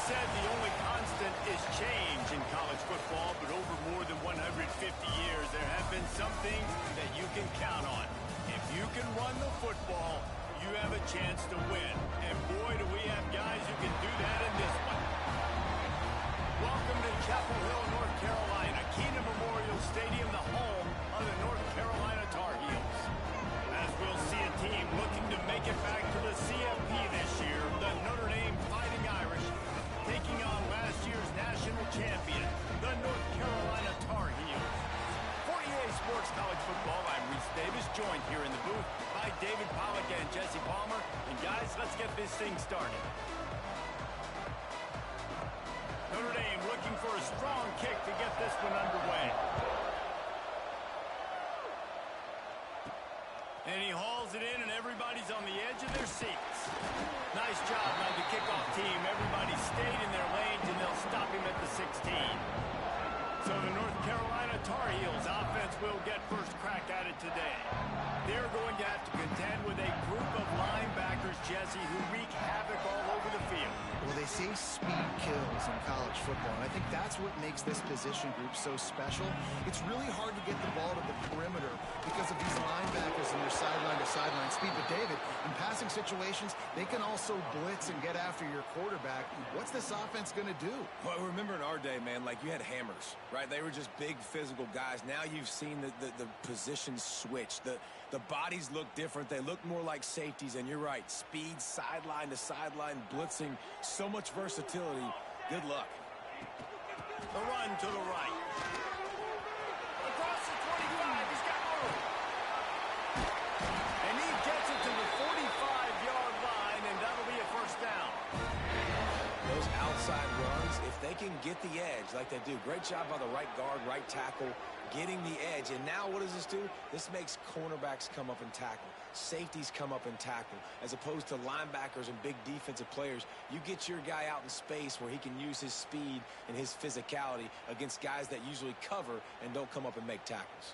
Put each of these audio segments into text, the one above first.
said the only constant is change in college football, but over more than 150 years, there have been some things that you can count on. If you can run the football, you have a chance to win. And boy, do we have guys who can do that in this one. Welcome to Chapel Hill, North Carolina, Keenan Memorial Stadium, the home of the North Carolina Tar Heels. As we'll see a team looking to make it back to the CFP this year, the Notre Dame Fighting Irish, taking on last year's national champion, the North Carolina Tar Heels. For EA Sports College Football, I'm Reese Davis, joined here in the booth by David Pollack and Jesse Palmer. And guys, let's get this thing started. Notre Dame looking for a strong kick to get this one underway. And he hauls it in, and everybody's on the edge of their seats. Nice job by the kickoff team. Everybody stayed in their lanes, and they'll stop him at the 16. So the North Carolina Tar Heels offense will get first crack at it today. They're going to have to contend with a group of linebackers, Jesse, who wreak havoc all over the field. Well, they say speed kills in college football, and I think that's what makes this position group so special. It's really hard to get the ball to the perimeter because of these linebackers and their sideline-to-sideline speed. But, David, in passing situations, they can also blitz and get after your quarterback. What's this offense going to do? Well, remember in our day, man, like you had hammers, right? They were just big physical guys. Now you've seen the positions switch. The bodies look different. They look more like safeties, and you're right. Speed, sideline to sideline, blitzing, so much versatility. Good luck. The run to the right. Across the 25, he's got room. And he gets it to the 45-yard line, and that'll be a first down. Those outside runs, if they can get the edge like they do, great job by the right guard, right tackle, getting the edge. And now what does this do? This makes cornerbacks come up and tackle. Safeties come up and tackle. As opposed to linebackers and big defensive players, you get your guy out in space where he can use his speed and his physicality against guys that usually cover and don't come up and make tackles.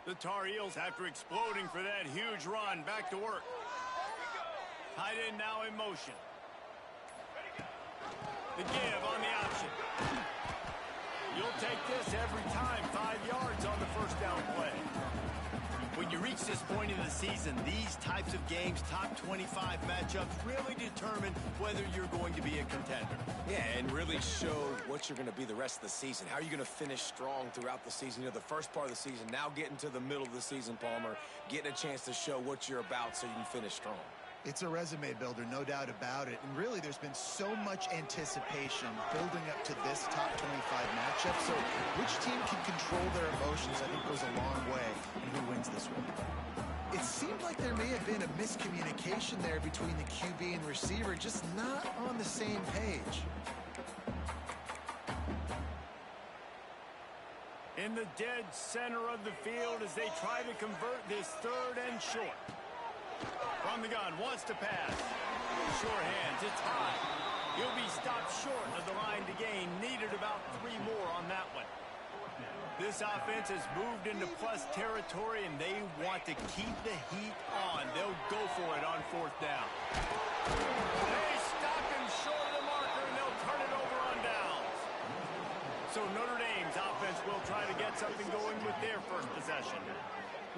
The Tar Heels, after exploding for that huge run, back to work. Tight end now in motion. The give on the option. You'll take this every time. 5 yards on the first down play. When you reach this point in the season, these types of games, top 25 matchups, really determine whether you're going to be a contender. Yeah, and really show what you're going to be the rest of the season. How are you going to finish strong throughout the season? You know, the first part of the season, now getting to the middle of the season, Palmer, getting a chance to show what you're about so you can finish strong. It's a resume builder, no doubt about it. And really, there's been so much anticipation building up to this top 25 matchup. So which team can control their emotions, I think, goes a long way in who wins this one. It seemed like there may have been a miscommunication there between the QB and receiver, just not on the same page. In the dead center of the field as they try to convert this third and short. From the gun, wants to pass. Sure hands, it's high. He'll be stopped short of the line to gain. Needed about 3 more on that one. This offense has moved into plus territory, and they want to keep the heat on. They'll go for it on 4th down. They stop him short of the marker, and they'll turn it over on downs. So Notre Dame's offense will try to get something going with their first possession.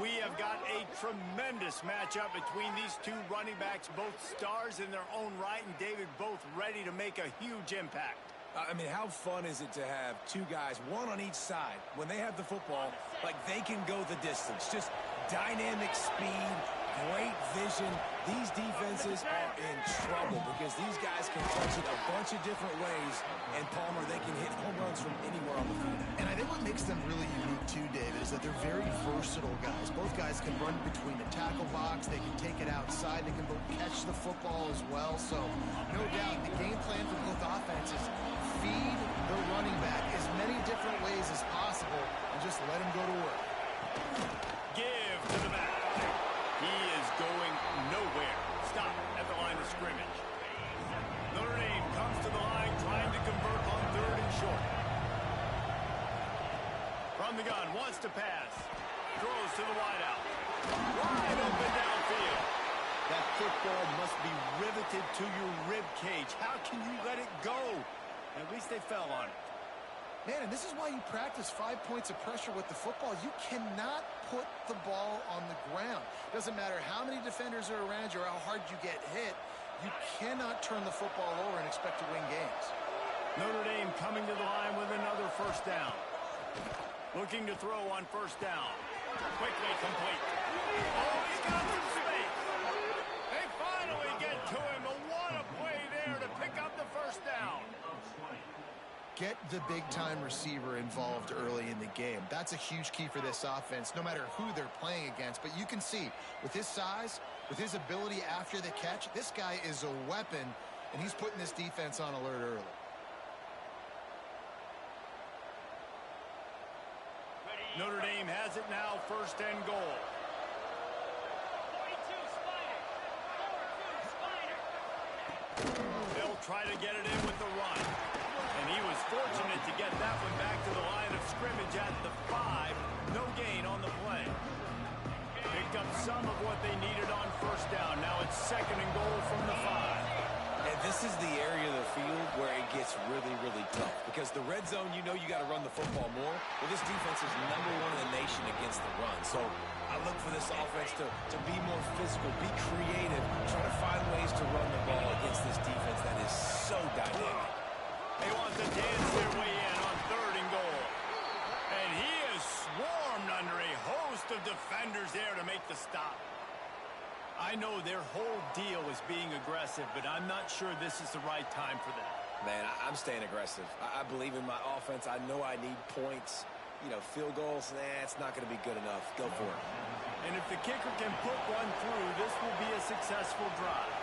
We have got a tremendous matchup between these two running backs, both stars in their own right, and David, both ready to make a huge impact. I mean, how fun is it to have two guys, one on each side, when they have the football, like they can go the distance. Just dynamic speed, great vision, these defenses are in trouble because these guys can touch it a bunch of different ways, and Palmer, they can hit home runs from anywhere on the field. And I think what makes them really unique too, David, is that they're very versatile guys. Both guys can run between the tackle box, they can take it outside, they can both catch the football as well. So no doubt the game plan for both offenses, feed the running back as many different ways as possible and just let him go to work. Give to the back. He is going nowhere. Stop at the line of scrimmage. Notre Dame comes to the line trying to convert on 3rd and short. From the gun, wants to pass. Throws to the wideout. Wide open downfield. That football must be riveted to your rib cage. How can you let it go? At least they fell on it. Man, and this is why you practice 5 points of pressure with the football. You cannot put the ball on the ground. Doesn't matter how many defenders are around you or how hard you get hit. You cannot turn the football over and expect to win games. Notre Dame coming to the line with another first down. Looking to throw on first down. Quickly complete. Oh, he's got some space. They finally get to him. But what a play there to pick up the first down. Get the big-time receiver involved early in the game. That's a huge key for this offense, no matter who they're playing against. But you can see, with his size, with his ability after the catch, this guy is a weapon, and he's putting this defense on alert early. Notre Dame has it now, 1st and goal. They'll try to get it in with the run. And he was fortunate to get that one back to the line of scrimmage at the 5. No gain on the play. Picked up some of what they needed on first down. Now it's 2nd and goal from the 5. And this is the area of the field where it gets really, really tough. Because the red zone, you know you got to run the football more. Well, this defense is #1 in the nation against the run. So I look for this offense to be more physical, be creative, try to find ways to run the ball against this defense that is so dynamic. They want to dance their way in on 3rd and goal. And he is swarmed under a host of defenders there to make the stop. I know their whole deal is being aggressive, but I'm not sure this is the right time for that. Man, I'm staying aggressive. I believe in my offense. I know I need points. You know, field goals, it's not going to be good enough. Go for it. And if the kicker can put one through, this will be a successful drive.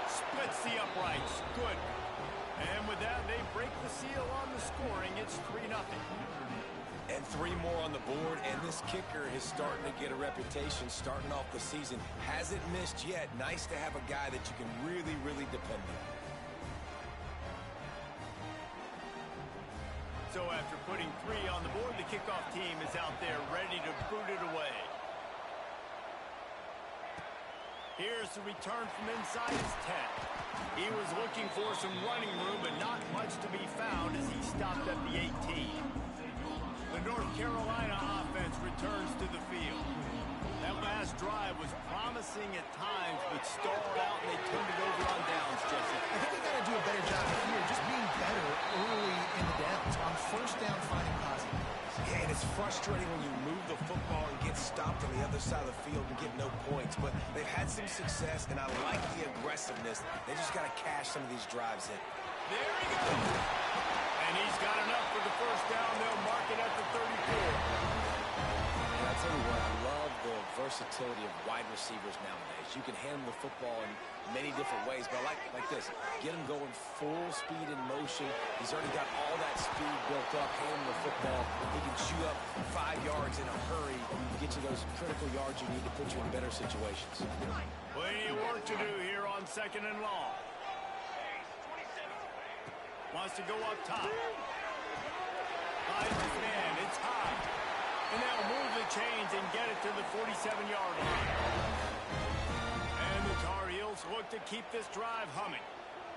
Splits the uprights. Good. And with that, they break the seal on the scoring. It's 3-0. And 3 more on the board, and this kicker is starting to get a reputation starting off the season. Hasn't missed yet. Nice to have a guy that you can really, really depend on. So after putting 3 on the board, the kickoff team is out there ready to boot it away. Here's the return from inside his 10. He was looking for some running room, but not much to be found as he stopped at the 18. The North Carolina offense returns to the field. That last drive was promising at times, but stalled out and they turned it over on downs, Jesse. I think they got to do a better job here, just being better early in the downs. On first down, finding positive. Yeah, and it's frustrating when you move the football and get stopped on the other side of the field and get no points. But they've had some success, and I like the aggressiveness. They just got to cash some of these drives in. There he goes. And he's got enough for the first down. They'll mark it at the 34. And I'll tell you what, I love the versatility of wide receivers nowadays. You can handle the football in many different ways, but I like this. Get him going full speed in motion. He's already got all that speed built up, handling the football. He can shoot up 5 yards in a hurry, get you those critical yards you need to put you in better situations. Plenty of work to do here on 2nd and long. Wants to go up top. Finds his man. It's high. And they'll move the chains and get it to the 47-yard line. And the Tar Heels look to keep this drive humming.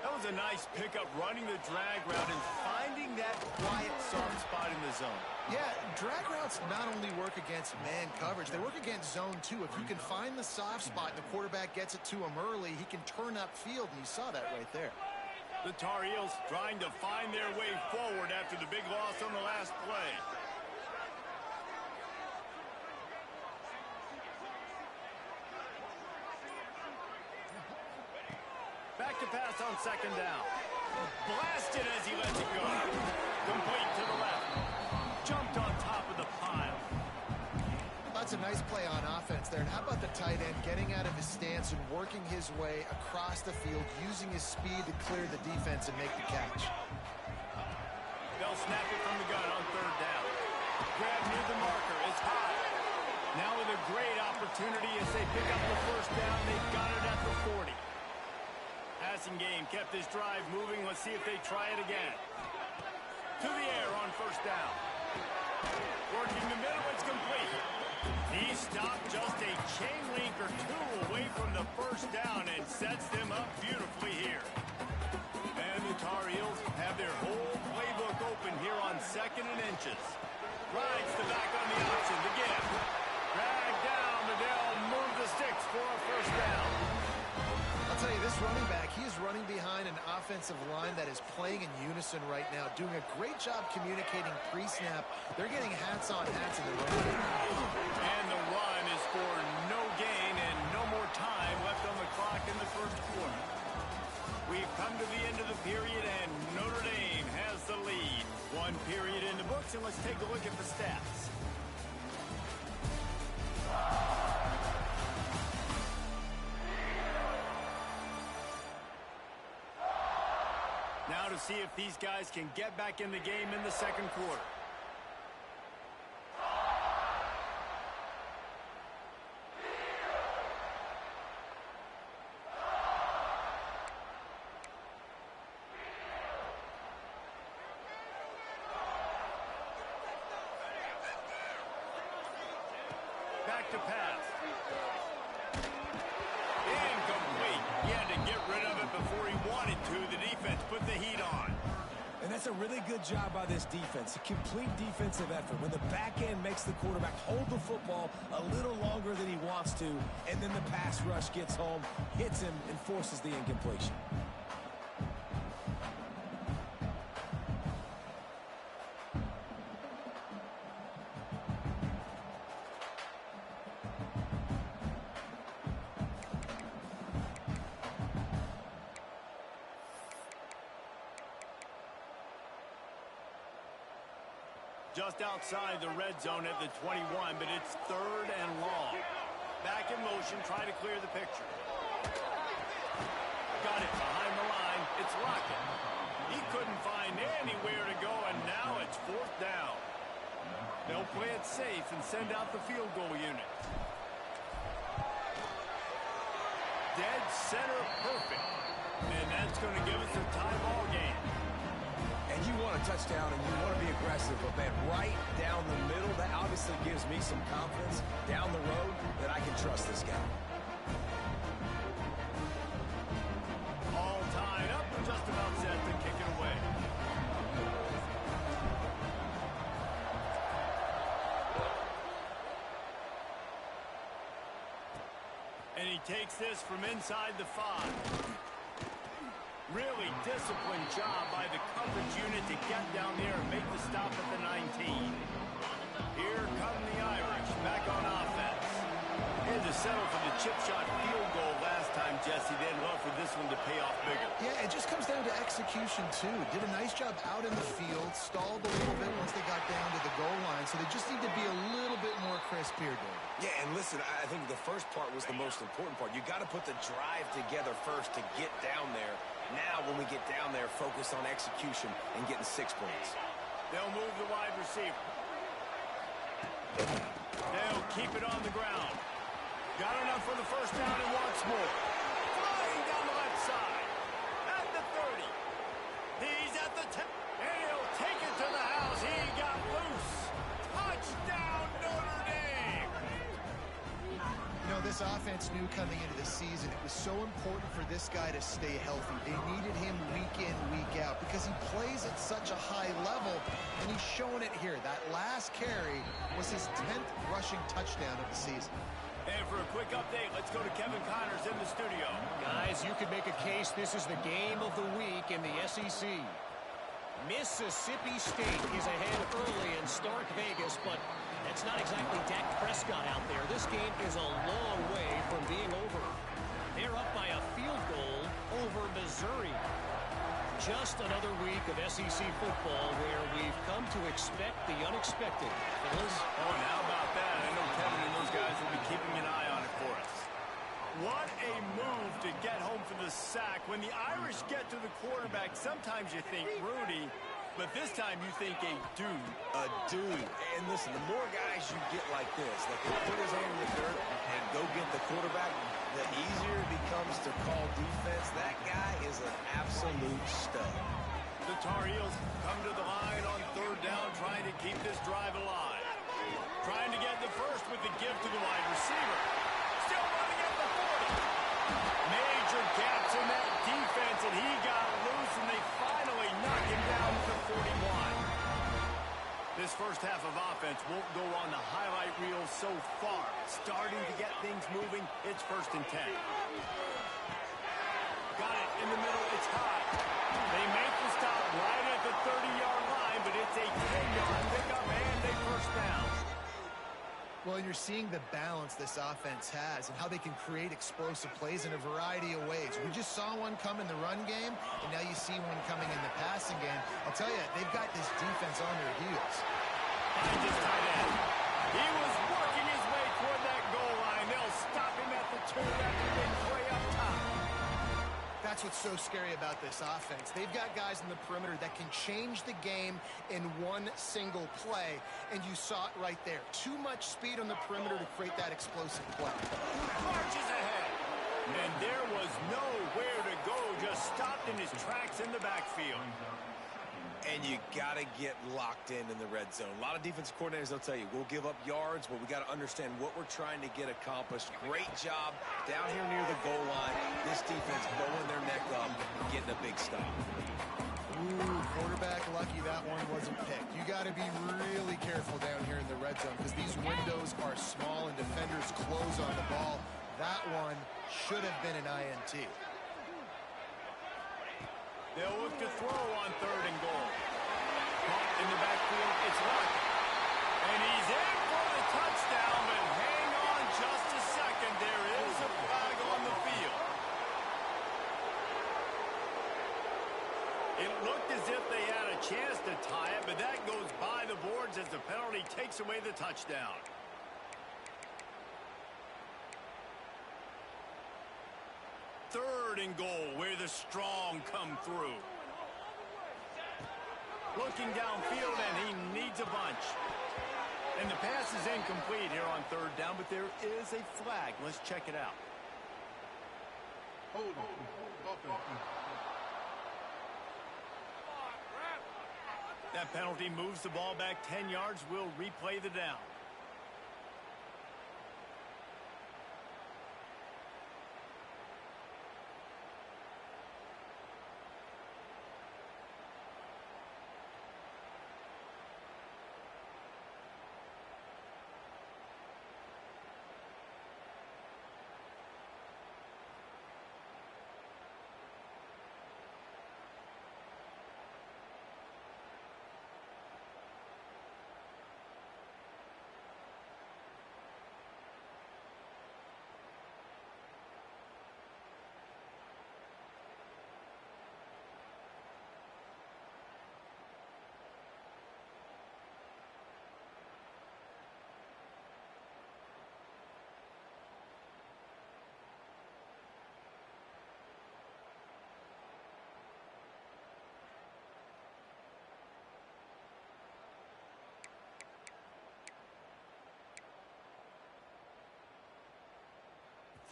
That was a nice pickup, running the drag route and finding that quiet, soft spot in the zone. Yeah, drag routes not only work against man coverage, they work against zone too. If you can find the soft spot and the quarterback gets it to him early, he can turn upfield, and you saw that right there. The Tar Heels trying to find their way forward after the big loss on the last play. Back to pass on second down. Blasted as he lets it go. Complete to the left. Jumped on top of the pile. That's a nice play on offense there. And how about the tight end getting out of his stance and working his way across the field, using his speed to clear the defense and make the catch. They'll snap it from the gun on third down. Grab near the marker. It's high. Now with a great opportunity as they pick up the first down. They've got it at the 40. Passing game kept this drive moving. Let's see if they try it again. To the air on first down. Working the middle. It's complete. He stopped just a chain link or two away from the first down and sets them up beautifully here. And the Tar Heels have their whole playbook open here on 2nd and inches. Rides the back on the option. The give. Drag down, but they'll move the sticks for a first down. I'll tell you, this running back, he is running behind an offensive line that is playing in unison right now, doing a great job communicating pre-snap. They're getting hats on hats in the run. And the run is for no gain and no more time left on the clock in the first quarter. We've come to the end of the period, and Notre Dame has the lead. 1 period in the books, and let's take a look at the stats. Now to see if these guys can get back in the game in the second quarter. Back to pass. Incomplete. He had to get rid of it before he wanted to. The defense put the heat on. And that's a really good job by this defense. A complete defensive effort. When the back end makes the quarterback hold the football a little longer than he wants to, and then the pass rush gets home, hits him, and forces the incompletion. Just outside the red zone at the 21, but it's 3rd and long. Back in motion, try to clear the picture. Got it behind the line. It's Lockett. He couldn't find anywhere to go, and now it's 4th down. They'll play it safe and send out the field goal unit. Dead center perfect. And that's going to give us a tie ball game. And you want a touchdown and you want to be aggressive, but man, right down the middle, that obviously gives me some confidence down the road that I can trust this guy. All tied up and just about set to kick it away. And he takes this from inside the 5. Really disciplined job by the coverage unit to get down there and make the stop at the 19. Here come the Irish back on offense. Had to settle for the chip shot field goal last time, Jesse. They'd love for this one to pay off bigger. Yeah, it just comes down to execution, too. Did a nice job out in the field, stalled a little bit once they got down to the goal line, so they just need to be a little bit more crisp here, Dave. Yeah, and listen, I think the first part was the most important part. You got to put the drive together first to get down there. Now, when we get down there, focus on execution and getting 6 points. They'll move the wide receiver. They'll keep it on the ground. Got enough for the first down and wants more. Flying down the left side. At the 30. He's at the 10. And he'll take it to the house. He got loose. Touchdown, Notre Dame. You know, this offense knew coming into the season it was so important for this guy to stay healthy. They needed him week in, week out because he plays at such a high level, and he's showing it here. That last carry was his 10th rushing touchdown of the season. And for a quick update, let's go to Kevin Connors in the studio. Guys, you could make a case this is the game of the week in the SEC. Mississippi State is ahead early in Stark Vegas, but that's not exactly Dak Prescott out there. This game is a long way from being over. They're up by a field goal over Missouri. Just another week of SEC football where we've come to expect the unexpected. Fellas? Oh, and how about that? I know Kevin and those guys will be keeping an eye on it for us. What a move to get home for the sack. When the Irish get to the quarterback, sometimes you think Rudy, but this time you think a dude. A dude. And listen, the more guys you get like this, that can put his hand in the dirt and go get the quarterback, the easier it becomes to call defense. That guy is an absolute stud. The Tar Heels come to the line on third down, trying to keep this drive alive. Trying to get the first with the give to the wide receiver. Still running at the 40. Major gaps in that defense, and he got loose, and they finally knock him down to the 41. This first half of offense won't go on the highlight reel so far. Starting to get things moving. It's 1st and 10. Got it in the middle. It's high. They make the stop right at the 30-yard line, but it's a 10-yard pickup and a first down. Well, you're seeing the balance this offense has and how they can create explosive plays in a variety of ways. We just saw one come in the run game, and now you see one coming in the passing game. I'll tell you, they've got this defense on their heels. Finds his tight end. He was working his way toward that goal line. They'll stop him at the 2 after being way up top. That's what's so scary about this offense. They've got guys in the perimeter that can change the game in one single play, and you saw it right there. Too much speed on the perimeter to create that explosive play. Marches ahead. And there was nowhere to go, just stopped in his tracks in the backfield. And you got to get locked in the red zone. A lot of defense coordinators, they'll tell you, we'll give up yards, but we got to understand what we're trying to get accomplished. Great job down here near the goal line. This defense bowing their neck up, getting a big stop. Ooh, quarterback lucky that one wasn't picked. You got to be really careful down here in the red zone because these windows are small and defenders close on the ball. That one should have been an INT. They'll look to throw on 3rd and goal. Caught in the backfield, it's Luck. And he's in for the touchdown, but hang on just a second. There is a flag on the field. It looked as if they had a chance to tie it, but that goes by the boards as the penalty takes away the touchdown. 3rd and goal, where the strong come through. Looking downfield, and he needs a bunch. And the pass is incomplete here on 3rd down, but there is a flag. Let's check it out. That penalty moves the ball back 10 yards. We'll replay the down.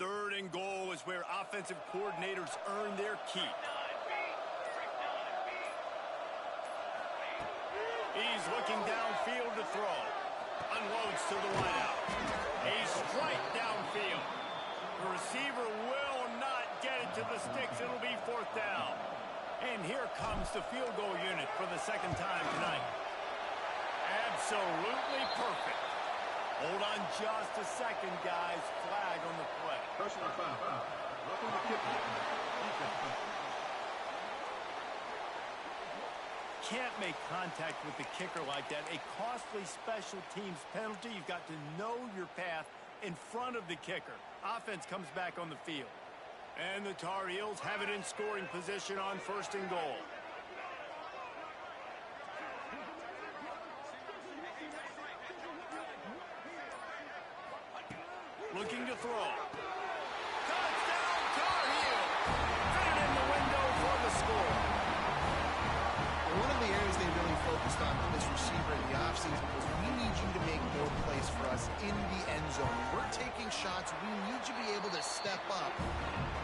Third and goal is where offensive coordinators earn their keep. He's looking downfield to throw. Unloads to the wideout. A strike downfield. The receiver will not get it to the sticks. It'll be 4th down. And here comes the field goal unit for the 2nd time tonight. Absolutely perfect. Hold on just a second, guys. Flag on the play. Personal foul. Roughing the kicker. Can't make contact with the kicker like that. A costly special teams penalty. You've got to know your path in front of the kicker. Offense comes back on the field. And the Tar Heels have it in scoring position on 1st and goal. Looking to throw. Touchdown, Tar Heel! Fit it in the window for the score. One of the areas they really focused on with this receiver in the offseason was we need you to make more plays for us in the end zone. We're taking shots. We need you to be able to step up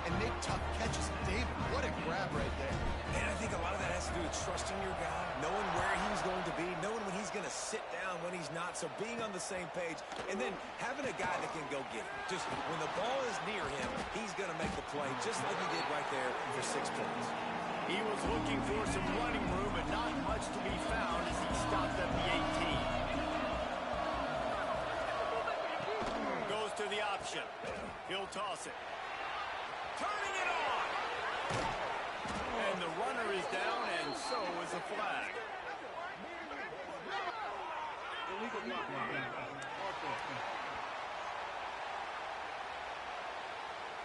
and make tough catches. David, what a grab right there. And I think a lot of that has to do with trusting your guy, knowing where he's going to be, knowing when he's going to sit down, when he's not, so being on the same page, and then having a guy that can go get it. Just when the ball is near him, he's going to make the play, just like he did right there for 6 points. He was looking for some running room, but not much to be found as he stopped at the 18. Goes to the option. He'll toss it. Turning it on! And the runner is down, and so is a flag.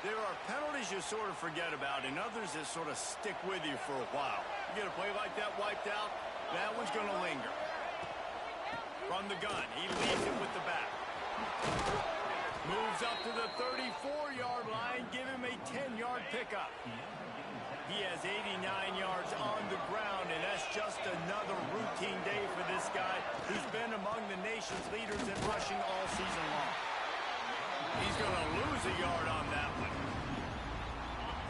There are penalties you sort of forget about, and others that sort of stick with you for a while. You get a play like that wiped out, that one's going to linger. From the gun, he leads it with the back. Moves up to the 34-yard line, give him a 10-yard pickup. He has 89 yards on the ground, and that's just another routine day for this guy who's been among the nation's leaders in rushing all season long. He's going to lose a yard on that one.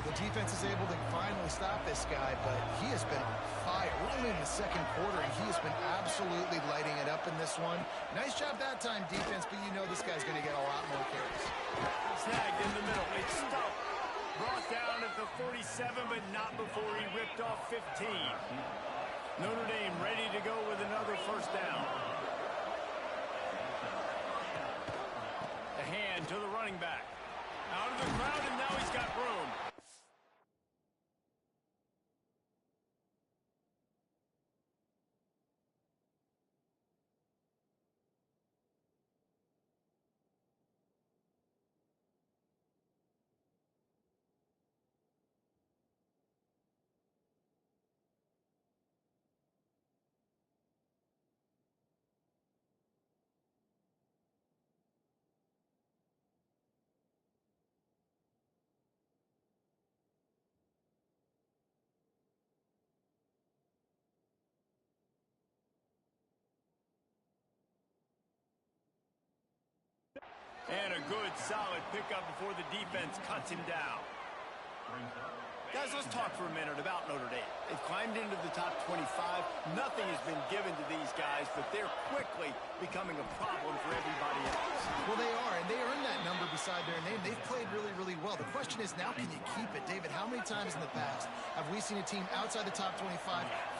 The defense is able to finally stop this guy, but he has been on fire. We're only in the 2nd quarter, and he has been absolutely lighting it up in this one. Nice job that time, defense, but you know this guy's going to get a lot more carries. Snagged in the middle. It's stuffed. Brought down at the 47, but not before he ripped off 15. Notre Dame ready to go with another 1st down. The hand to the running back. Out of the crowd, and now he's got room. And a good, solid pickup before the defense cuts him down. Guys, let's talk for a minute about Notre Dame. They've climbed into the top 25. Nothing has been given to these guys, but they're quickly becoming a problem for everybody else. Well, they are, and they earned that number beside their name. They've played really, really well. The question is, now can you keep it? David, how many times in the past have we seen a team outside the top 25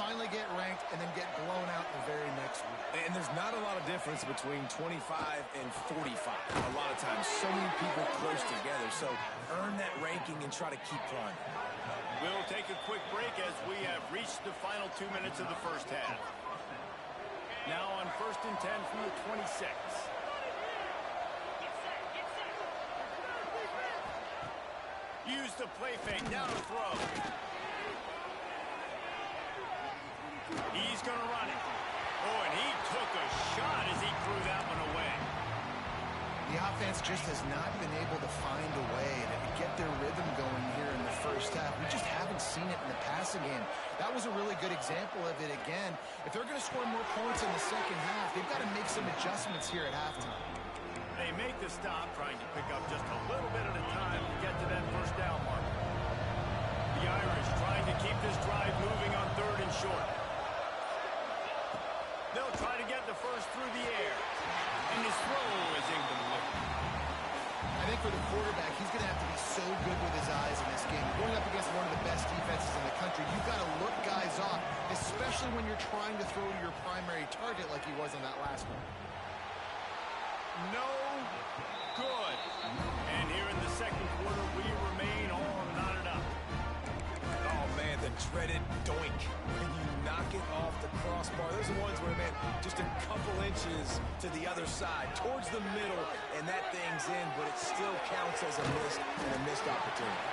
finally get ranked and then get blown out the very next week? And there's not a lot of difference between 25 and 45. A lot of times, so many people close together. So earn that ranking and try to keep climbing. We'll take a quick break as we have reached the final 2 minutes of the 1st half. Now on 1st and 10 from the 26. Use the play fake, down the throw. He's going to run it. Oh, and he took a shot as he threw that one away. The offense just has not been able to find a way to get their rhythm going here in the 1st half. We just haven't seen it in the passing game. That was a really good example of it again. If they're going to score more points in the 2nd half, they've got to make some adjustments here at halftime. They make the stop, trying to pick up just a little bit at a time to get to that 1st down mark. The Irish trying to keep this drive moving on 3rd and short. They'll try to get the first through the air. And his throw is incomplete. I think for the quarterback, he's going to have to be so good with his eyes in this game. Going up against one of the best defenses in the country, you've got to look guys off, especially when you're trying to throw to your primary target like he was on that last one. No good. And here in the 2nd quarter, we remain all knotted up. Oh, man, the dreaded doink. When you knock it off the crossbar. Those are ones where, man, just a couple inches to the other side, towards the middle, and that thing's in, but it still counts as a miss and a missed opportunity.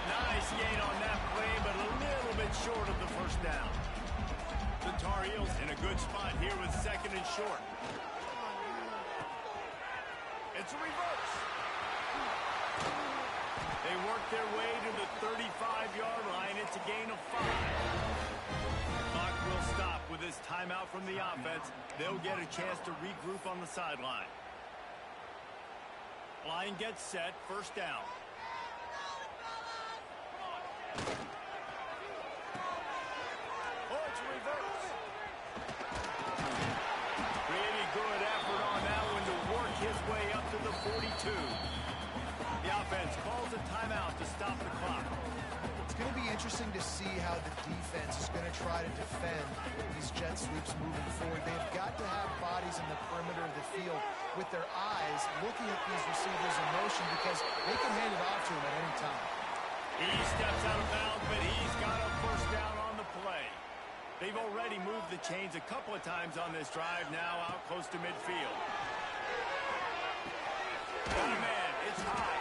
Nice gain on that play, but a little bit short of the first down. The Tar Heels in a good spot here with second and short. It's a reverse. They work their way to the 35-yard line. It's a gain of 5. Clock will stop with this timeout from the offense. They'll get a chance to regroup on the sideline. Line gets set. First down. Oh, it's a reverse. Pretty good effort on that one to work his way up to the 42. The offense calls a timeout to stop the clock. It's going to be interesting to see how the defense is going to try to defend these jet sweeps moving forward. They've got to have bodies in the perimeter of the field with their eyes looking at these receivers in motion because they can hand it off to them at any time. He steps out of bounds, but he's got a first down on the play. They've already moved the chains a couple of times on this drive, now out close to midfield. Got a man, it's high.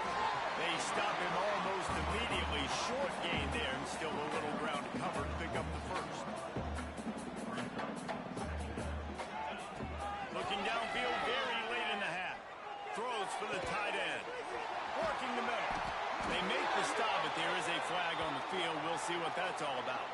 They stop him almost immediately. Short gain there, and still a little ground to cover to pick up the first. Looking downfield very late in the half. Throws for the tight end. Working the middle. They make the stop, but there is a flag on the field. We'll see what that's all about.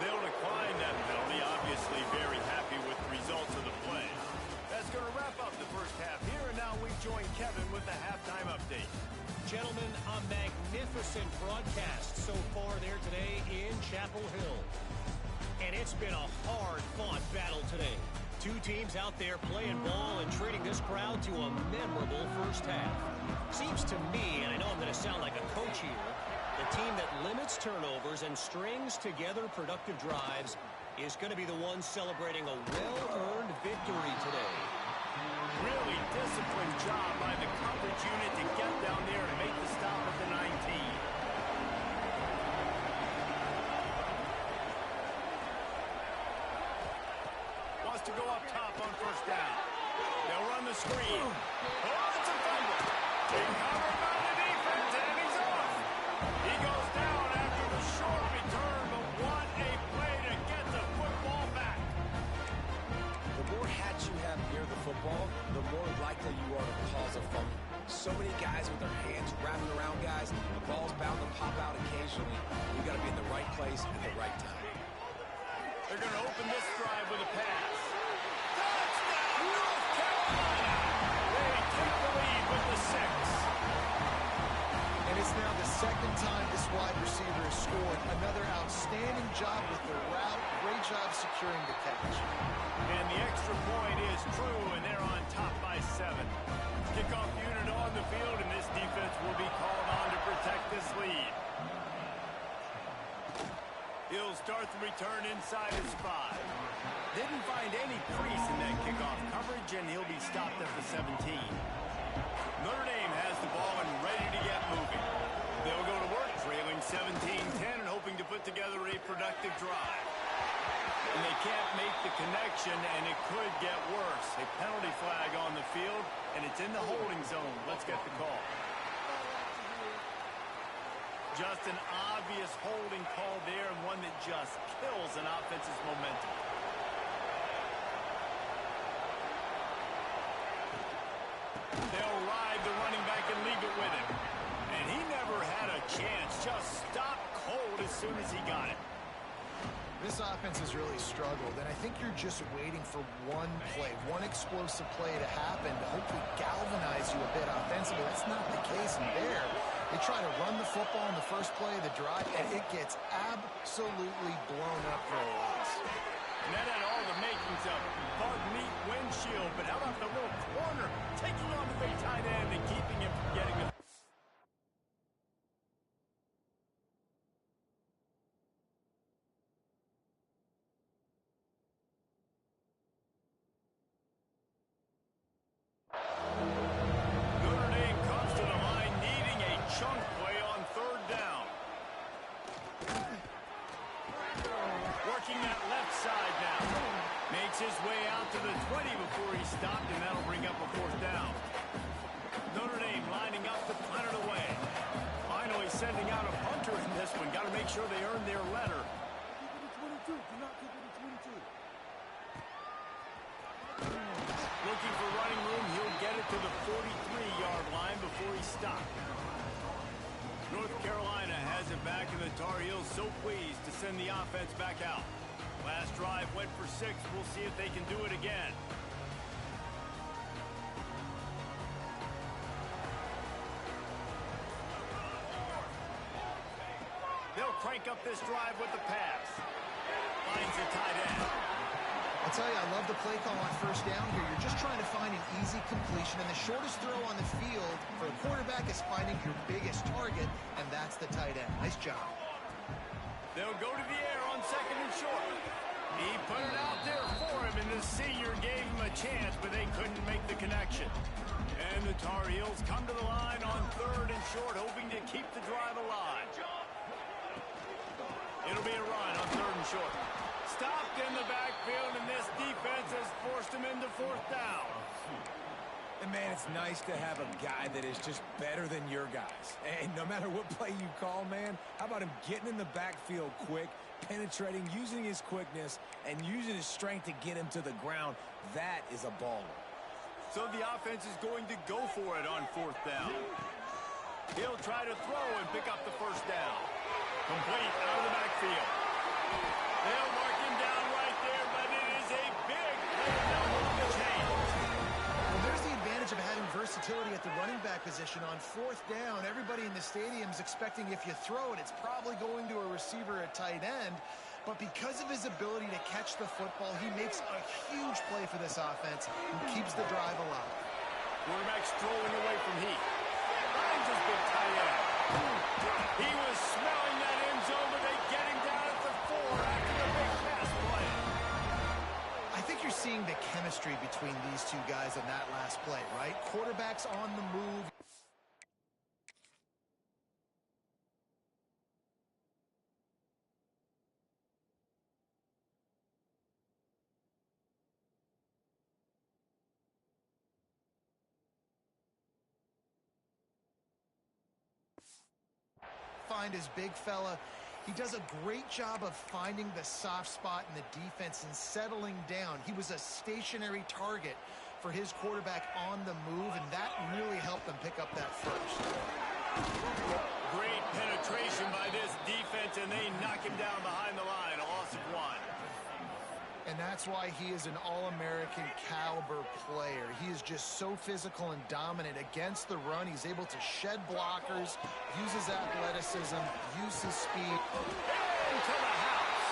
They'll decline that penalty. Obviously very happy with the results of the play. That's going to wrap up the first half here, and now we join Kevin with the halftime update. Gentlemen, a magnificent broadcast so far there today in Chapel Hill. And it's been a hard-fought battle today. Two teams out there playing ball and treating this crowd to a memorable first half. Seems to me, and I know I'm going to sound like a coach here, the team that limits turnovers and strings together productive drives is going to be the one celebrating a well-earned victory today. Really disciplined job by the coverage unit to get down there and make the stop at the 19. Wants to go up top on first down. They'll run the screen. Oh, it's a fumble. Recovered by the defense, and he's off. He goes down after the short return, but what a play to get the football back. The more hats you have near the football, the more likely you are to cause a fumble. So many guys with their hands wrapping around guys, the ball's bound to pop out occasionally. You got to be in the right place at the right time. They're going to open this drive with a pass. Touchdown, North Carolina! They take the lead with the 6. And it's now the second time this wide receiver has scored. Another outstanding job with the route. Great job securing the catch. And the extra point is true, and they're on top by 7. Kickoff unit on the field, and this defense will be called on to protect this lead. He'll start the return inside his 5. Didn't find any crease in that kickoff coverage, and he'll be stopped at the 17. Notre Dame has the ball and ready to get moving. They'll go to work, trailing 17-10 and hoping to put together a productive drive. And they can't make the connection, and it could get worse. A penalty flag on the field, and it's in the holding zone. Let's get the call. Just an obvious holding call there, and one that just kills an offense's momentum. They'll ride the running back and leave it with him. And he never had a chance. Just stopped cold as soon as he got it. This offense has really struggled, and I think you're just waiting for one play, one explosive play to happen to hopefully galvanize you a bit offensively. That's not the case in there. They try to run the football in the first play of the drive, and it gets absolutely blown up for a loss. And that had all the makings of bug meat windshield, but how about the little corner taking on the big tight end and keeping him from getting the... Notre Dame comes to the line needing a chunk play on third down. Working that left side now. Makes his way out to the 20 before stopped, and that'll bring up a fourth down. Notre Dame lining up to punt it away. Finally sending out a punter in this one. Got to make sure they earn their letter. Looking for running room. He'll get it to the 43-yard line before he stopped. North Carolina has it back, and the Tar Heels so pleased to send the offense back out. Last drive went for 6. We'll see if they can do it again. They'll crank up this drive with the pass. Finds a tight end. I'll tell you, I love the play call on first down here. You're just trying to find an easy completion, and the shortest throw on the field for a quarterback is finding your biggest target, and that's the tight end. Nice job. They'll go to the air on second and short. He put it out there for him, and the senior gave him a chance, but they couldn't make the connection. And the Tar Heels come to the line on third and short, hoping to keep the drive alive. It'll be a run on third and short. Stopped in the backfield, and this defense has forced him into fourth down. And, man, it's nice to have a guy that is just better than your guys. And no matter what play you call, man, how about him getting in the backfield quick, penetrating, using his quickness, and using his strength to get him to the ground? That is a baller. So the offense is going to go for it on fourth down. He'll try to throw and pick up the first down. Complete out of the backfield. They'll mark him down right there, but it is a big play. They'll move the chains. Well, there's the advantage of having versatility at the running back position. On fourth down, everybody in the stadium is expecting if you throw it, it's probably going to a receiver at tight end. But because of his ability to catch the football, he makes a huge play for this offense and keeps the drive alive. Quarterback strolling away from Heath. Finds his big tight end. He was smelling that end zone, but they get him down at the 4 after the big pass play. I think you're seeing the chemistry between these two guys on that last play, right? Quarterback's on the move. Find his big fella. He does a great job of finding the soft spot in the defense and settling down. He was a stationary target for his quarterback on the move, and that really helped them pick up that first. Great penetration by this defense, and they knock him down behind the line. A loss of 1. And that's why he is an All-American caliber player. He is just so physical and dominant against the run. He's able to shed blockers, uses athleticism, uses speed. Into the house.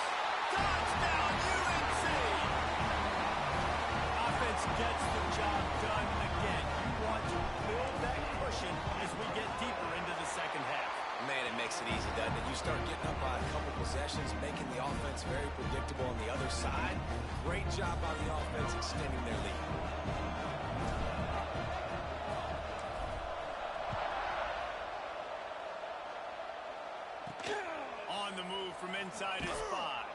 Touchdown, UNC! Offense gets the job done again. You want to build that cushion as we get deeper into the second half. Man, it makes it easy, doesn't it? You start getting up by a couple possessions, making the offense very predictable on the other side. Great job by the offense extending their lead. On the move from inside his 5.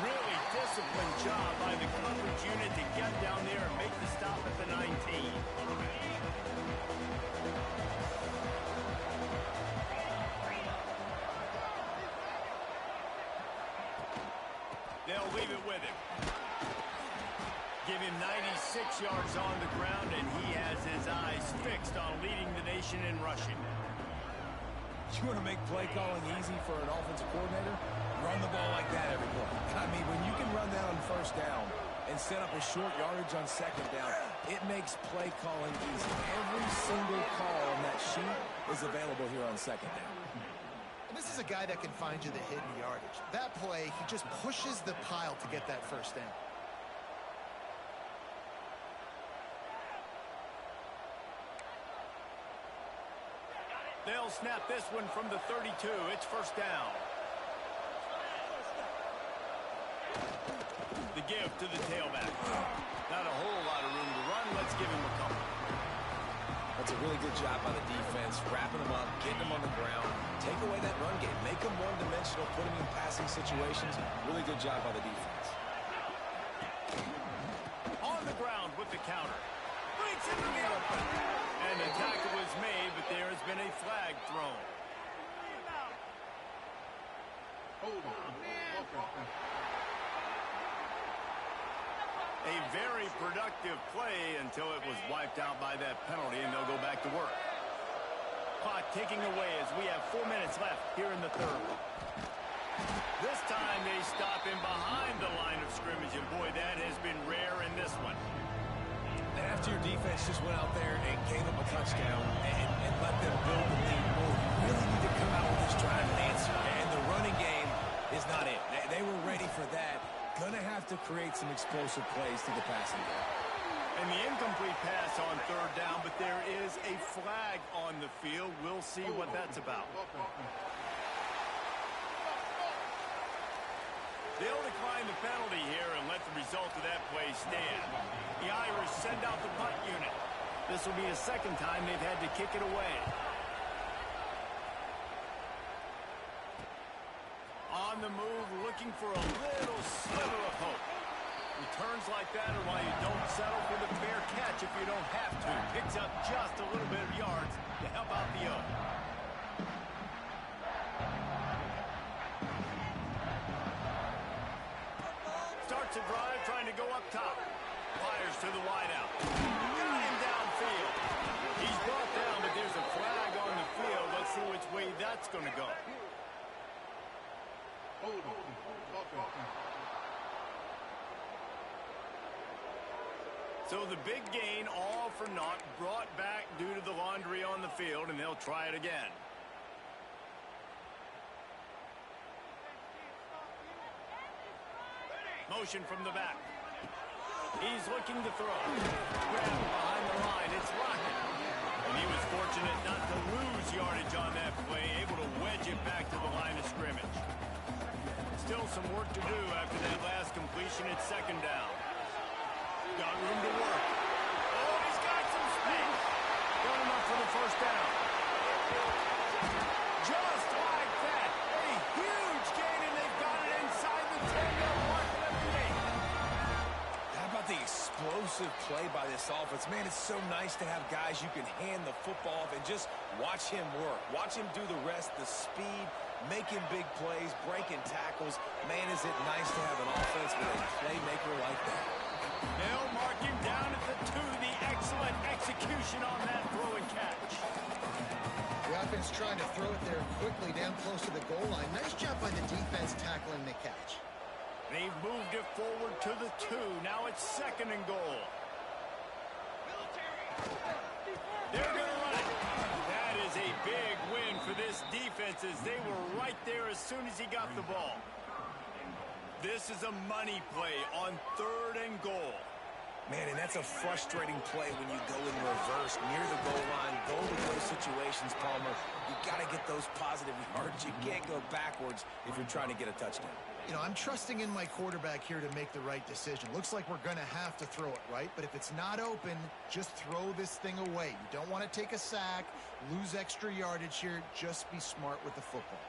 Really disciplined job by the coverage unit to get down there and make the stop at the 19. They'll leave it with him. Give him 96 yards on the ground, and he has his eyes fixed on leading the nation in rushing. You want to make play calling easy for an offensive coordinator? Run the ball like that every play. I mean, when you can run that on first down and set up a short yardage on second down, it makes play calling easy. Every single call on that sheet is available here on second down. This is a guy that can find you the hidden yardage. That play, he just pushes the pile to get that first down. They'll snap this one from the 32. It's first down. The give to the tailback. Not a whole lot of room to run. Let's give him a couple. That's a really good job by the defense, wrapping them up, getting them on the ground. Take away that run game. Make them one-dimensional, put them in passing situations. Really good job by the defense. On the ground with the counter. productive play until it was wiped out by that penalty, and they'll go back to work. Clock ticking away as we have 4 minutes left here in the third. This time they stop him behind the line of scrimmage, and boy, that has been rare in this one. And after your defense just went out there and gave them a touchdown and let them build the lead more, you really need to come out with this drive and answer. And the running game is not it. They were ready for that. Gonna have to create some explosive plays to the passing game. And the incomplete pass on third down, but there is a flag on the field. We'll see what that's about. They'll decline the penalty here and let the result of that play stand. The Irish send out the punt unit. This will be the second time they've had to kick it away. On the move, looking for a little sliver of hope. Returns like that are why you don't settle for the fair catch if you don't have to. Picks up just a little bit of yards to help out the O. Starts a drive trying to go up top. Fires to the wideout. Got him downfield. He's brought down, but there's a flag on the field. Let's see which way that's going to go. So the big gain, all for naught, brought back due to the laundry on the field, and they'll try it again. Motion from the back. He's looking to throw. Grab behind the line. It's Rocket. And he was fortunate not to lose yardage on that play, able to wedge it back to the line of scrimmage. Still some work to do after that last completion at second down. Got room to work. Oh, he's got some space. Got him up for the first down. Just like that. A huge gain, and they've got it inside the 10-yard mark of the 8. How about the explosive play by this offense? Man, it's so nice to have guys you can hand the football off and just watch him work. Watch him do the rest, the speed, making big plays, breaking tackles. Man, is it nice to have an offense with a playmaker like that. They'll mark him down at the 2. The excellent execution on that throw and catch. The offense trying to throw it there quickly down close to the goal line. Nice job by the defense tackling the catch. They've moved it forward to the 2. Now it's second and goal. They're going to run it. That is a big win for this defense as they were right there as soon as he got the ball. This is a money play on third and goal. Man, and that's a frustrating play when you go in reverse near the goal line. Go to those situations, Palmer. You got to get those positive yards. You can't go backwards if you're trying to get a touchdown. You know, I'm trusting in my quarterback here to make the right decision. Looks like we're going to have to throw it, right? But if it's not open, just throw this thing away. You don't want to take a sack, lose extra yardage here. Just be smart with the football.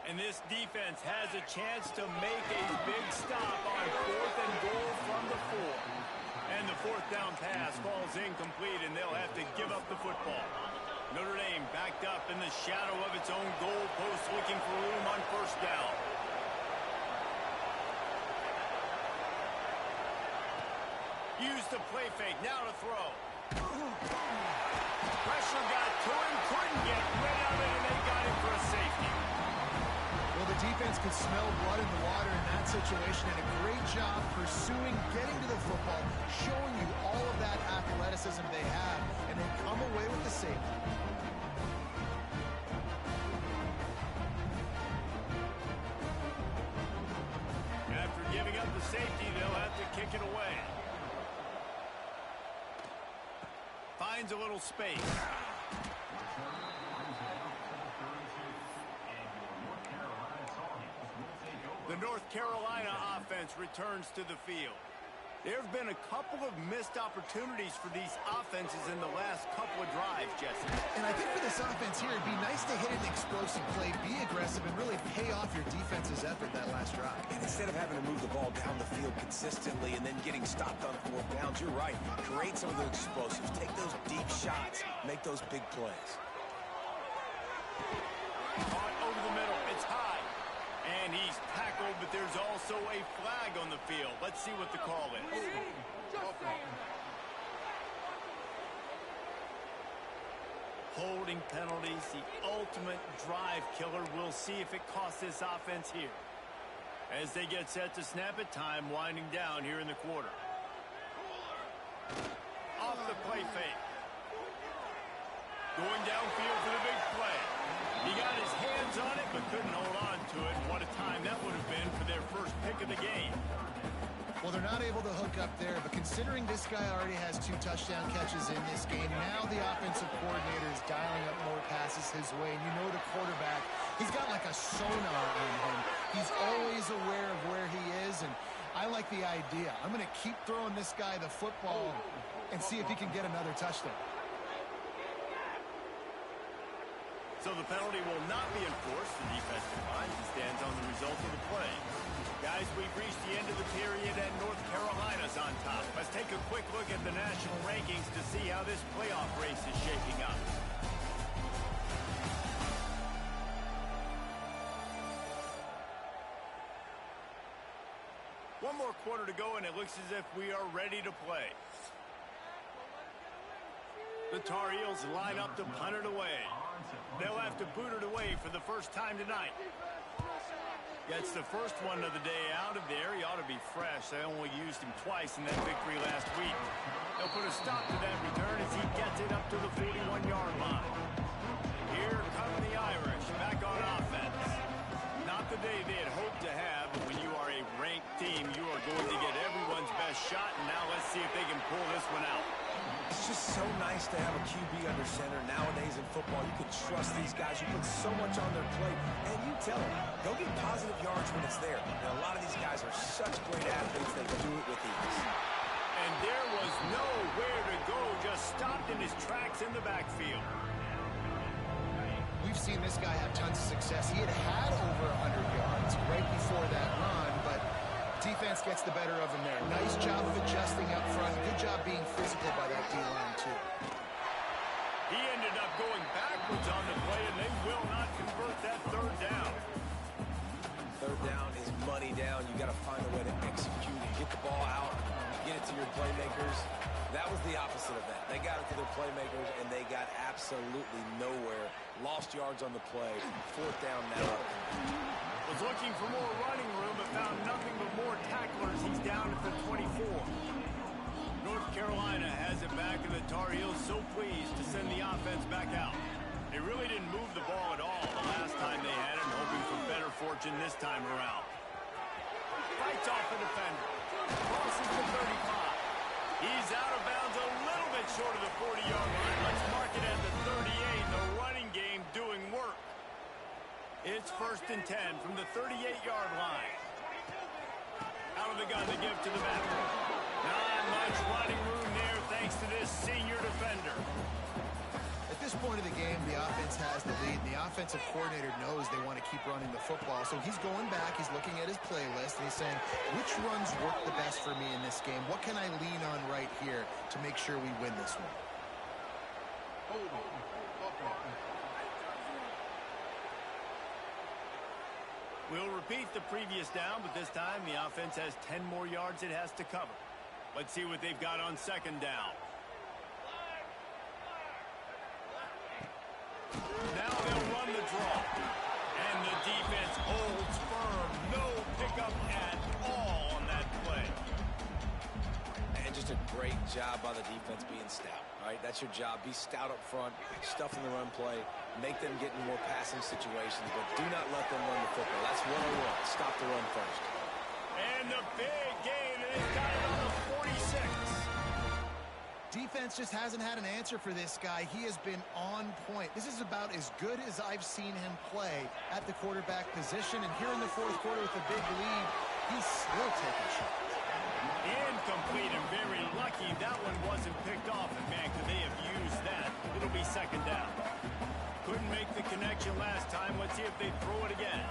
And this defense has a chance to make a big stop on fourth and goal from the 4. And the fourth down pass falls incomplete, and they'll have to give up the football. Notre Dame backed up in the shadow of its own goal post, looking for room on first down. Use the play fake, now to throw. Pressure got to him, couldn't get rid of it, and they got him for a safety. Well, the defense could smell blood in the water in that situation, and a great job pursuing, getting to the football, showing you all of that athleticism they have, and they come away with the safety. After giving up the safety, they'll have to kick it away. Finds a little space. The North Carolina offense returns to the field. There have been a couple of missed opportunities for these offenses in the last couple of drives, Jesse. And I think for this offense here, it'd be nice to hit an explosive play, be aggressive, and really pay off your defense's effort that last drive. And instead of having to move the ball down the field consistently and then getting stopped on fourth downs, you're right. Create some of those explosives. Take those deep shots. Make those big plays. Caught over the middle. It's high. And he's tackled, but there's also a flag on the field. Let's see what the call is. Holding penalties, the ultimate drive killer. We'll see if it costs this offense here. As they get set to snap it, time winding down here in the quarter. Off the play fake. Going downfield for the big play. He got his hands on it, but couldn't hold on to it. What a time that would have been for their first pick of the game. Well, they're not able to hook up there, but considering this guy already has 2 touchdown catches in this game, now the offensive coordinator is dialing up more passes his way. And you know the quarterback, he's got like a sonar on him. He's always aware of where he is, and I like the idea. I'm going to keep throwing this guy the football and see if he can get another touchdown. So the penalty will not be enforced. The defensive line stands on the result of the play. Guys, we've reached the end of the period and North Carolina's on top. Let's take a quick look at the national rankings to see how this playoff race is shaping up. One more quarter to go, and it looks as if we are ready to play. The Tar Heels line up to punt it away. They'll have to boot it away for the first time tonight. Gets the first one of the day out of there. He ought to be fresh. They only used him twice in that victory last week. They'll put a stop to that return as he gets it up to the 41-yard line. Here come the Irish back on offense. Not the day they had hoped to have, but when you are a ranked team, you are going to get everyone's best shot, and now let's see if they can pull this one out. It's just so nice to have a QB under center. Nowadays in football, you can trust these guys who put so much on their plate. And you tell them, they'll get positive yards when it's there. And a lot of these guys are such great athletes, they can do it with ease. And there was nowhere to go, just stopped in his tracks in the backfield. We've seen this guy have tons of success. He had over 100 yards right before that run, but defense gets the better of him there. Nice job of adjusting up front. Good job being physical by that D-line, too. He ended up going backwards on the play, and they will not convert that third down. Third down is money down. You got to find a way to execute and get the ball out, get it to your playmakers. That was the opposite of that. They got it to their playmakers, and they got absolutely nowhere. Lost yards on the play. Fourth down now. Was looking for more running room, but found nothing but more tacklers. He's down at the 24. North Carolina has it back, and the Tar Heels so pleased to send the offense back out. They really didn't move the ball at all the last time they had it, hoping for better fortune this time around. Fights off the defender. Crosses the 35. He's out of bounds a little bit short of the 40-yard line. Let's mark it at the 38. The running game doing work. It's 1st and 10 from the 38-yard line. Out of the gun to give to the back. Not much running room there thanks to this senior defender. At this point of the game, the offense has the lead. The offensive coordinator knows they want to keep running the football. So he's going back, he's looking at his playlist, and he's saying, which runs work the best for me in this game? What can I lean on right here to make sure we win this one? We'll repeat the previous down, but this time the offense has 10 more yards it has to cover. Let's see what they've got on 2nd down. Now they'll run the draw. And the defense holds firm. No pickup at all on that play. And just a great job by the defense being stout. All right, that's your job. Be stout up front, stuff in the run play, make them get in more passing situations, but do not let them run the football. That's 101. Stop the run first. And the big gain, and he's got it on the 46. Defense just hasn't had an answer for this guy. He has been on point. This is about as good as I've seen him play at the quarterback position. And here in the 4th quarter with a big lead, he's still taking shots. Incomplete, and very lucky that one wasn't picked off. And man, could they have used that? It'll be 2nd down. Couldn't make the connection last time. Let's see if they throw it again.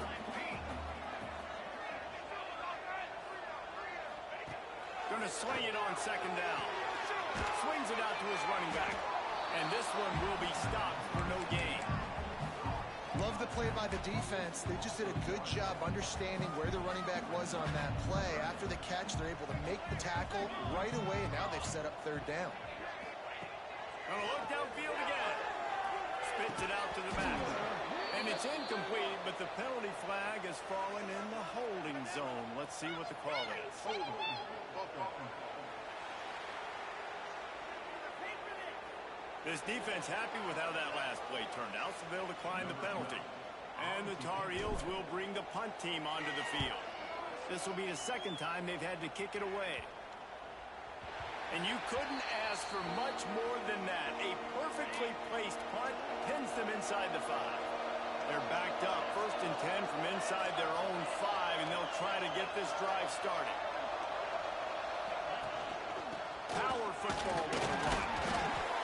Gonna sling it on 2nd down. Swings it out to his running back. And this one will be stopped for no gain. Love the play by the defense. They just did a good job understanding where the running back was on that play. After the catch, they're able to make the tackle right away, and now they've set up third down. Gonna look downfield again. Spits it out to the back. And it's incomplete, but the penalty flag has fallen in the holding zone. Let's see what the call is. This defense happy with how that last play turned out, so they'll decline the penalty. And the Tar Heels will bring the punt team onto the field. This will be the second time they've had to kick it away. And you couldn't ask for much more than that. A perfectly placed punt pins them inside the 5. They're backed up, 1st and 10 from inside their own 5, and they'll try to get this drive started. Power football with the run.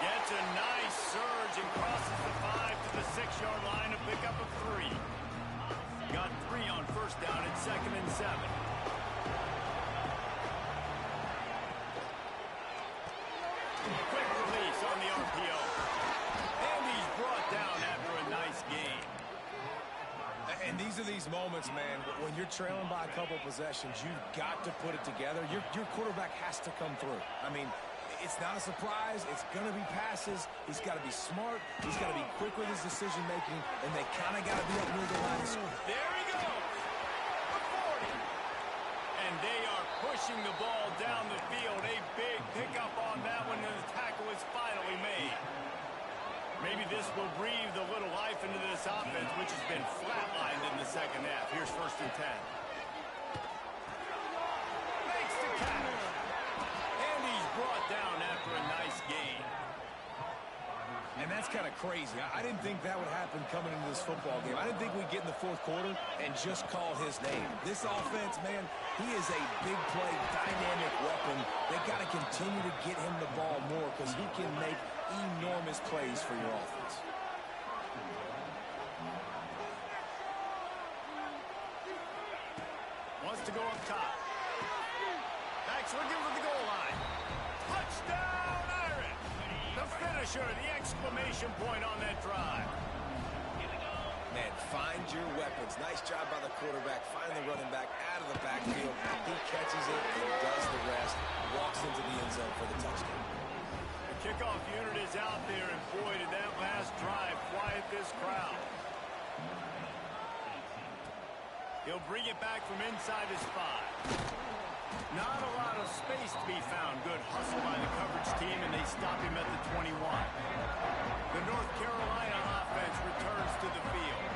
Gets a nice surge and crosses the 5 to the 6-yard line to pick up a 3. Got 3 on 1st down at 2nd and 7. Quick release on the RPO. And he's brought down after a nice gain. And these are these moments, man, when you're trailing by a couple possessions, you've got to put it together. Your quarterback has to come through. I mean, it's not a surprise. It's going to be passes. He's got to be smart. He's got to be quick with his decision-making, and they kind of got to be up near the line of scrimmage. There he goes. The 40. And they are pushing the ball down the field. A big pickup on that one, and the tackle is finally made. Maybe this will breathe a little life into this offense, which has been flatlined in the second half. Here's 1st and 10. Makes the catch. And he's brought down after a nice gain. And that's kind of crazy. I didn't think that would happen coming into this football game. I didn't think we'd get in the 4th quarter and just call his name. This offense, man, he is a big play, dynamic weapon. They got to continue to get him the ball more because he can make enormous plays for your offense. Wants to go up top. Backs looking for the goal line. Touchdown, Irish! The finisher, the exclamation point on that drive. Man, find your weapons. Nice job by the quarterback. Find the running back out of the backfield. He catches it and does the rest. Walks into the end zone for the touchdown. The kickoff unit is out there, and boy, did that last drive quiet this crowd. He'll bring it back from inside his 5. Not a lot of space to be found. Good hustle by the coverage team, and they stop him at the 21. The North Carolina offense returns to the field.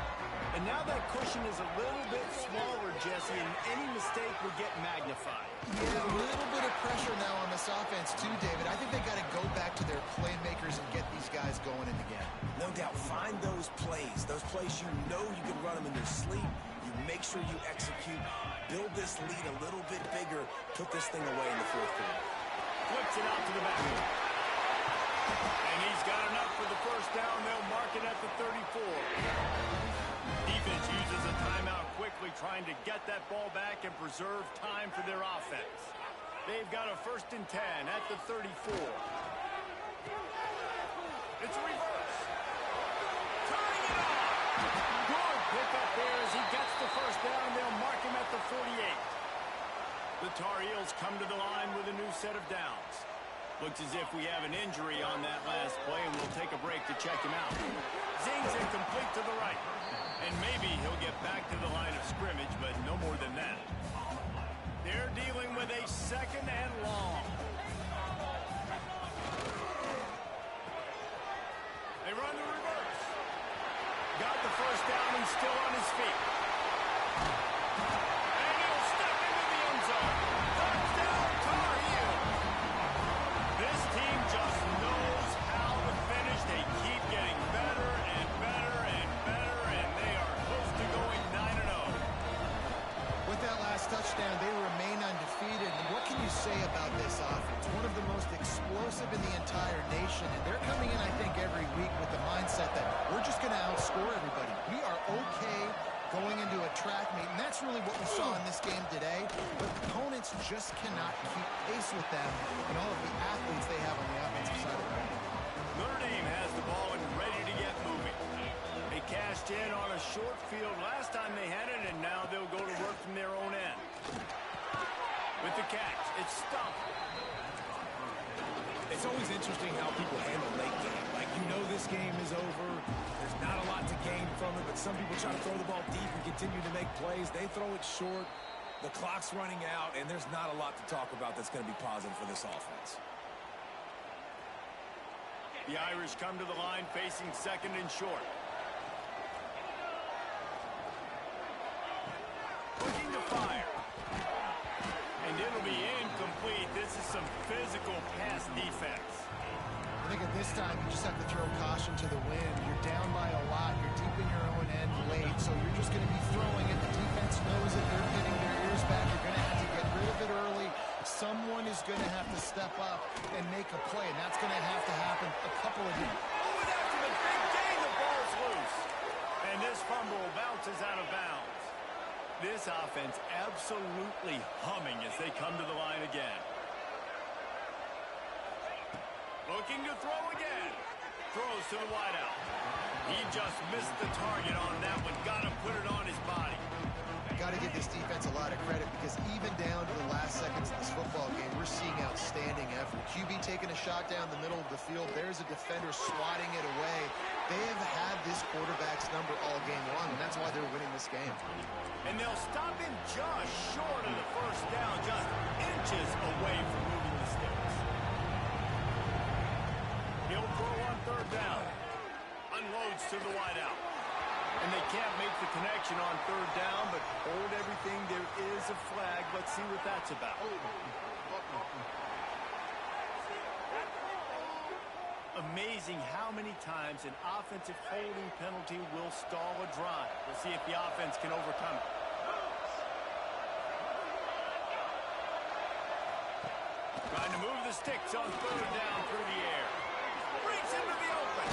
And now that cushion is a little bit smaller, Jesse, and any mistake would get magnified. Yeah, a little bit of pressure now on this offense too, David. I think they got to go back to their playmakers and get these guys going in the game. No doubt, find those plays you know you can run them in your sleep. You make sure you execute. Build this lead a little bit bigger. Put this thing away in the 4th quarter. Flips it out to the back. And he's got enough for the 1st down. They'll mark it at the 34. Defense uses a timeout quickly, trying to get that ball back and preserve time for their offense. They've got a 1st and 10 at the 34. It's a reverse. Turning it on. Good pickup there as he gets the 1st down. They'll mark him at the 48. The Tar Heels come to the line with a new set of downs. Looks as if we have an injury on that last play, and we'll take a break to check him out. Zings incomplete to the right. And maybe he'll get back to the line of scrimmage, but no more than that. They're dealing with a 2nd and long. They run the reverse. Got the 1st down and still on his feet. And he'll step into the end zone. Touchdown, Tar Heels. This team just knows how to finish. They keep getting better and better and better, and they are close to going 9-0. With that last touchdown, they remain undefeated. And what can you say about this offense? One of the most explosive in the entire nation, and they're coming in, I think, every week with the mindset that we're just going to outscore everybody. We are okay going into a track meet, and that's really what we saw in this game today. But opponents just cannot keep pace with them and all of the athletes they have on the offensive side of the ball. Notre Dame has the ball and ready to get moving. They cashed in on a short It's always interesting how people handle late game. Like, you know this game is over. There's not a lot to gain from it, but some people try to throw the ball deep and continue to make plays. They throw it short. The clock's running out, and there's not a lot to talk about that's going to be positive for this offense. The Irish come to the line facing second and short. Looking to fire. And it'll be incomplete. This is some physical pass defense. I think at this time, you just have to throw caution to the wind. You're down by a lot. You're deep in your own end late, so you're just going to be throwing it. The defense knows it. They're getting their ears back. You're going to have to get rid of it early. Someone is going to have to step up and make a play, and that's going to have to happen a couple of times. Oh, and after the big gain, the ball's loose. And this fumble bounces out of bounds. This offense absolutely humming as they come to the line again. Looking to throw again. Throws to the wideout. He just missed the target on that one. Got to put it on his body. Got to give this defense a lot of credit because even down to the last seconds of this football game, we're seeing outstanding effort. QB taking a shot down the middle of the field. There's a defender swatting it away. They have had this quarterback's number all game long, and that's why they're winning this game. And they'll stop him just short of the first down, just inches away from moving the sticks. He'll throw on third down. Unloads to the wideout. And they can't make the connection on third down, but hold everything. There is a flag. Let's see what that's about. Amazing how many times an offensive holding penalty will stall a drive. We'll see if the offense can overcome it. Trying to move the sticks on third down through the air. Breaks into the open.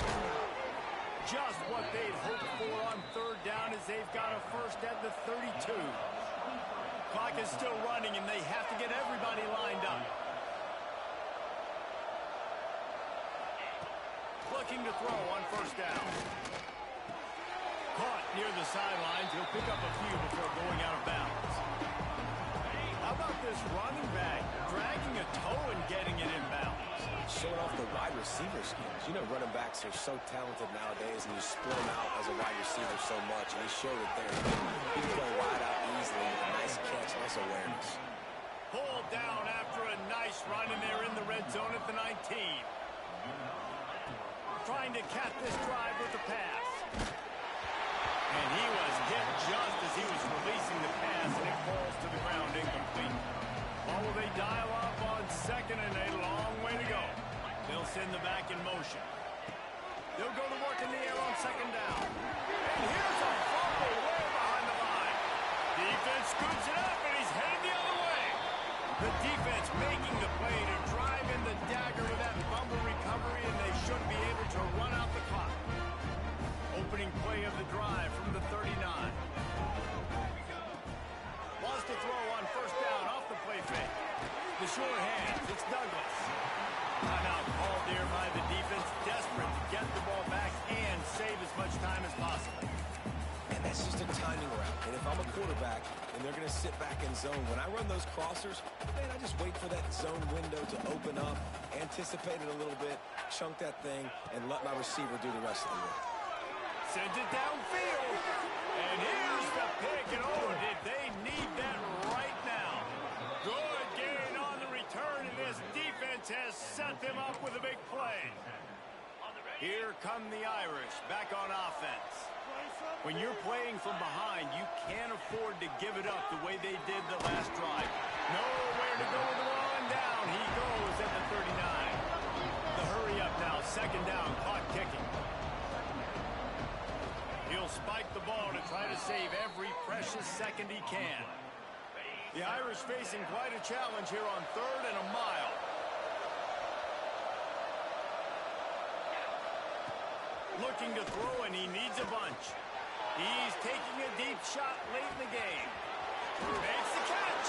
Just what they'd hoped for on third down as they've got a first at the 32. Clock is still running, and they have to get everybody lined up. Looking to throw on first down. Caught near the sidelines. He'll pick up a few before going out of bounds. How about this running back dragging a toe and getting it inbounds? Showing off the wide receiver skills. You know, running backs are so talented nowadays, and you split them out as a wide receiver so much, and he showed it there. He can go wide out easily with a nice catch, nice awareness. Pulled down after a nice run, and they're in the red zone at the 19. Trying to cap this drive with the pass. And he was hit just as he was releasing the pass, and it falls to the ground incomplete. Or will they dial up on second, and a long way to go. They'll send the back in motion. They'll go to work in the air on second down. And here's a fumble way behind the line. Defense scoops it up, and he's headed the other way. The defense making the play to drive in the dagger with that fumble recovery, and they should be able to run out the clock. Opening play of the drive from the 39. Wants to throw on first down off the play fake. The short hands, it's Douglas. Timeout called there by the defense, desperate to get the ball back and save as much time as possible. And that's just a timing route. And if I'm a quarterback and they're going to sit back in zone, when I run those crossers, man, I just wait for that zone window to open up, anticipate it a little bit, chunk that thing, and let my receiver do the rest of the work. Sends it downfield. And here's the pick. And oh, did they need that right now. Good gain on the return, and this defense has set them up with a big play. Here come the Irish back on offense. When you're playing from behind, you can't afford to give it up the way they did the last drive. Nowhere to go with the ball, and down he goes at the 39. The hurry up now, second down, clock ticking. He'll spike the ball to try to save every precious second he can. The Irish facing quite a challenge here on third and a mile. Looking to throw, and he needs a bunch. He's taking a deep shot late in the game. Makes the catch.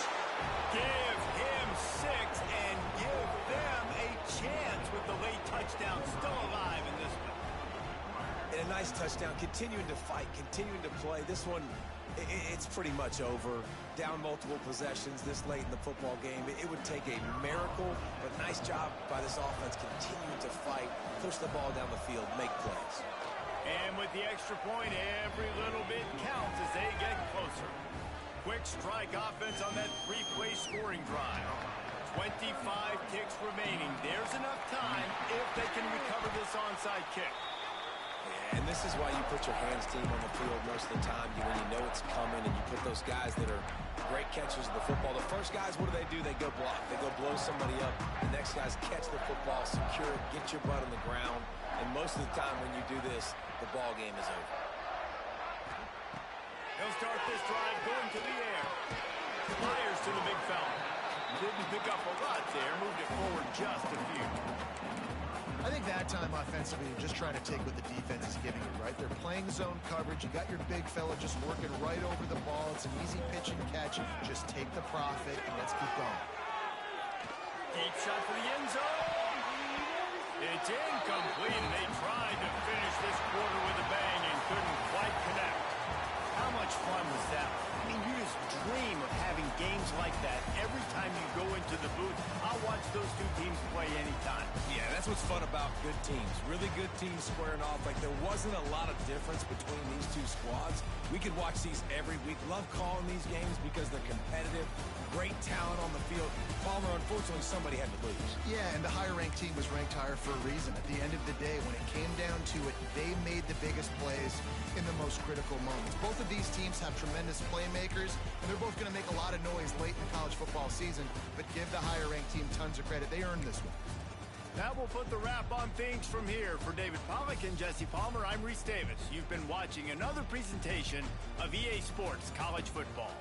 Give him 6 and give them a chance with the late touchdown still alive in this one. And a nice touchdown, continuing to fight, continuing to play. This one, It's pretty much over. Down multiple possessions this late in the football game. It would take a miracle, but nice job by this offense continuing to fight, push the ball down the field, make plays. And with the extra point, every little bit counts as they get closer. Quick strike offense on that three-play scoring drive. 25 ticks remaining. There's enough time if they can recover this onside kick. And this is why you put your hands team on the field most of the time. When you know it's coming, and you put those guys that are great catchers of the football. The first guys, what do? They go block. They go blow somebody up. The next guys catch the football, secure it, get your butt on the ground. And most of the time when you do this, the ball game is over. He'll start this drive going to the air. Fires to the big fella. Didn't pick up a lot there. Moved it forward just a few. I think that time offensively, you're just trying to take what the defense is giving you, right? They're playing zone coverage. You got your big fella just working right over the ball. It's an easy pitch and catch. Just take the profit and let's keep going. Deep shot for the end zone. It's incomplete, and they tried to finish this quarter with a bang and couldn't quite connect. How much fun was that? I mean, you just dream of having games like that every time you go into the booth. I'll watch those two teams play anytime. Yeah, that's what's fun about good teams. Really good teams squaring off. Like, there wasn't a lot of difference between these two squads. We could watch these every week. Love calling these games because they're competitive. Great talent on the field. Palmer, unfortunately, somebody had to lose. Yeah, and the higher-ranked team was ranked higher for a reason. At the end of the day, when it came down to it, they made the biggest plays in the most critical moments. Both of these teams have tremendous playmakers, and they're both going to make a lot of noise late in the college football season, but give the higher-ranked team tons of credit. They earned this one. That will put the wrap on things from here. For David Pollack and Jesse Palmer, I'm Reese Davis. You've been watching another presentation of EA Sports College Football.